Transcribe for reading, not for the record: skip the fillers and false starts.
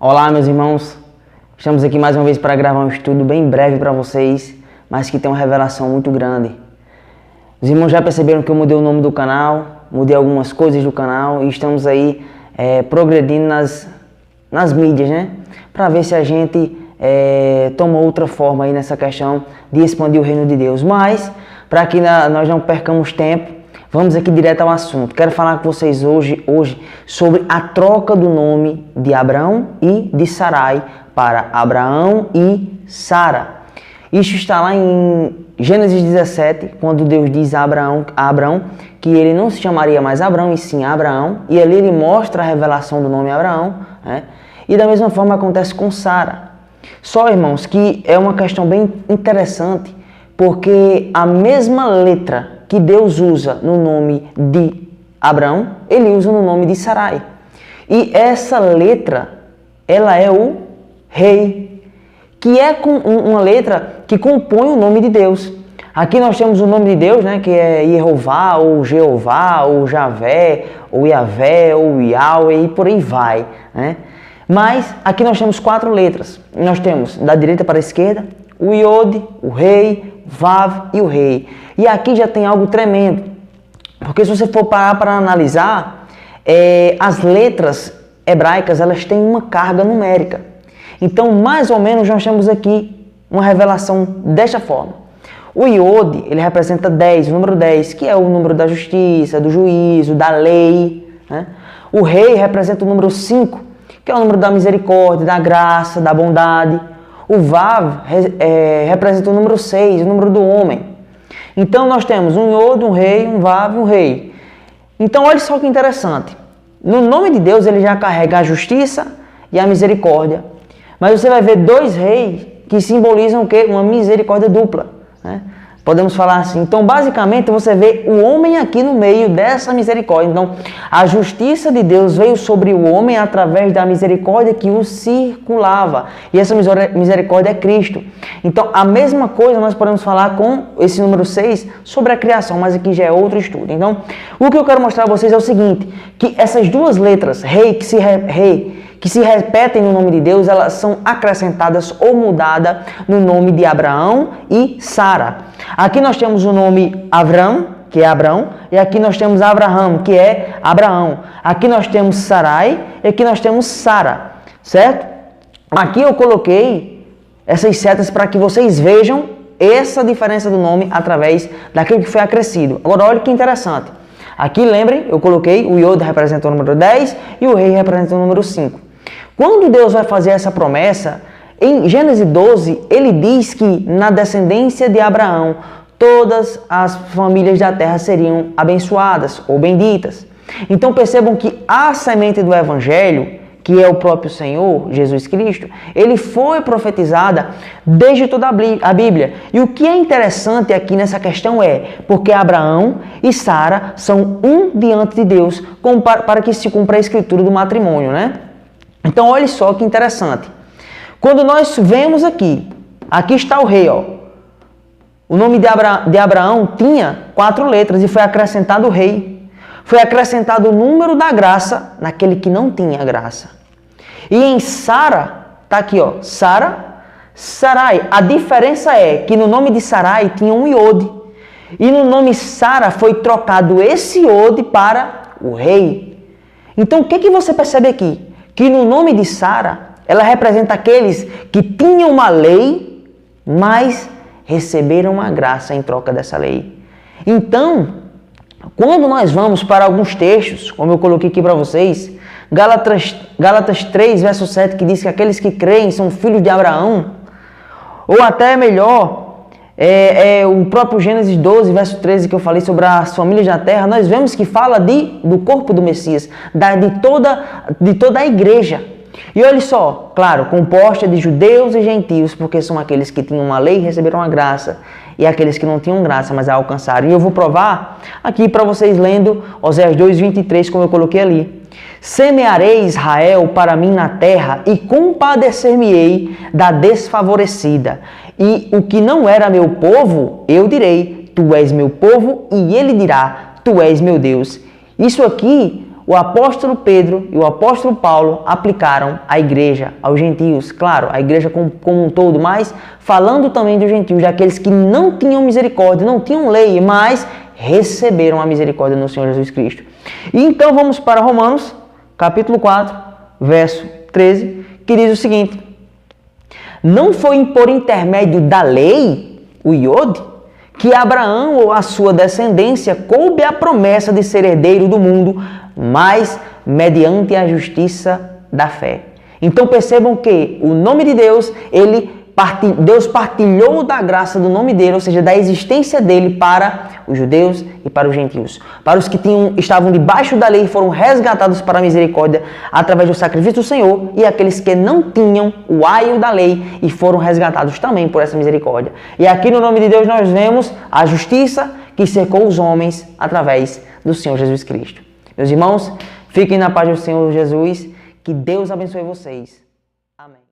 Olá, meus irmãos. Estamos aqui mais uma vez para gravar um estudo bem breve para vocês, mas que tem uma revelação muito grande. Os irmãos já perceberam que eu mudei o nome do canal, mudei algumas coisas do canal e estamos aí progredindo nas mídias, né? Para ver se a gente toma outra forma aí nessa questão de expandir o reino de Deus. Mas, para que nós não percamos tempo, vamos aqui direto ao assunto. Quero falar com vocês hoje sobre a troca do nome de Abraão e de Sarai para Abraão e Sara. Isso está lá em Gênesis 17, quando Deus diz a Abraão que ele não se chamaria mais Abraão, e sim Abraão. E ali ele mostra a revelação do nome Abraão, né? E da mesma forma acontece com Sara. Só, irmãos, que é uma questão bem interessante, porque a mesma letra que Deus usa no nome de Abraão, ele usa no nome de Sarai. E essa letra, ela é o rei, que é uma letra que compõe o nome de Deus. Aqui nós temos o nome de Deus, né, que é Jeová, ou Jeová, ou Javé, ou Yavé, ou Yahweh, e por aí vai, né? Mas aqui nós temos 4 letras. Nós temos da direita para a esquerda o Iode, o rei, Vav e o rei. E aqui já tem algo tremendo, porque se você for parar para analisar, as letras hebraicas, elas têm uma carga numérica. Então, mais ou menos, nós temos aqui uma revelação desta forma. O Iode, ele representa 10, o número 10, que é o número da justiça, do juízo, da lei, né? O rei representa o número 5, que é o número da misericórdia, da graça, da bondade. O Vav representa o número 6, o número do homem. Então, nós temos um Iode, um rei, um Vav e um rei. Então, olha só que interessante. No nome de Deus, ele já carrega a justiça e a misericórdia. Mas você vai ver 2 reis que simbolizam o quê? Uma misericórdia dupla, né? Podemos falar assim. Então, basicamente, você vê o homem aqui no meio dessa misericórdia. Então, a justiça de Deus veio sobre o homem através da misericórdia que o circulava. E essa misericórdia é Cristo. Então, a mesma coisa nós podemos falar com esse número 6 sobre a criação, mas aqui já é outro estudo. Então, o que eu quero mostrar a vocês é o seguinte, que essas 2 letras, rei, que se repetem no nome de Deus, elas são acrescentadas ou mudadas no nome de Abraão e Sara. Aqui nós temos o nome Avram, que é Abraão, e aqui nós temos Abraham, que é Abraão. Aqui nós temos Sarai e aqui nós temos Sara, certo? Aqui eu coloquei essas setas para que vocês vejam essa diferença do nome através daquilo que foi acrescido. Agora, olha que interessante. Aqui, lembrem, eu coloquei o Iode representa o número 10 e o rei representa o número 5. Quando Deus vai fazer essa promessa, em Gênesis 12, ele diz que na descendência de Abraão, todas as famílias da terra seriam abençoadas ou benditas. Então percebam que a semente do Evangelho, que é o próprio Senhor, Jesus Cristo, ele foi profetizada desde toda a Bíblia. E o que é interessante aqui nessa questão porque Abraão e Sara são um diante de Deus, para que se cumpra a escritura do matrimônio, né? Então, olha só que interessante. Quando nós vemos aqui está o rei, ó. O nome de Abraão tinha 4 letras e foi acrescentado o rei. Foi acrescentado o número da graça naquele que não tinha graça. E em Sara, tá aqui, ó, Sarai. A diferença é que no nome de Sarai tinha um Iode. E no nome Sara foi trocado esse Iode para o rei. Então, o que você percebe aqui? Que no nome de Sara, ela representa aqueles que tinham uma lei, mas receberam uma graça em troca dessa lei. Então, quando nós vamos para alguns textos, como eu coloquei aqui para vocês, Gálatas 3, verso 7, que diz que aqueles que creem são filhos de Abraão, ou até melhor, o próprio Gênesis 12, verso 13, que eu falei sobre as famílias da terra, nós vemos que fala do corpo do Messias, de toda a igreja. E olha só, claro, composta de judeus e gentios, porque são aqueles que tinham uma lei e receberam a graça, e aqueles que não tinham graça, mas a alcançaram. E eu vou provar aqui para vocês lendo Oséias 2:23, como eu coloquei ali. Semearei Israel para mim na terra e compadecer-me-ei da desfavorecida. E o que não era meu povo, eu direi, tu és meu povo, e ele dirá, tu és meu Deus. Isso aqui, o apóstolo Pedro e o apóstolo Paulo aplicaram à igreja, aos gentios, claro, a igreja como um todo, mas falando também dos gentios, daqueles que não tinham misericórdia, não tinham lei, mas receberam a misericórdia no Senhor Jesus Cristo. E então vamos para Romanos, capítulo 4, verso 13, que diz o seguinte: não foi por intermédio da lei, o Iod, que Abraão ou a sua descendência coube a promessa de ser herdeiro do mundo, mas mediante a justiça da fé. Então percebam que o nome de Deus, Deus partilhou da graça do nome dele, ou seja, da existência dele para os judeus e para os gentios. Para os que estavam debaixo da lei foram resgatados para a misericórdia através do sacrifício do Senhor, e aqueles que não tinham o aio da lei e foram resgatados também por essa misericórdia. E aqui no nome de Deus nós vemos a justiça que cercou os homens através do Senhor Jesus Cristo. Meus irmãos, fiquem na paz do Senhor Jesus, que Deus abençoe vocês. Amém.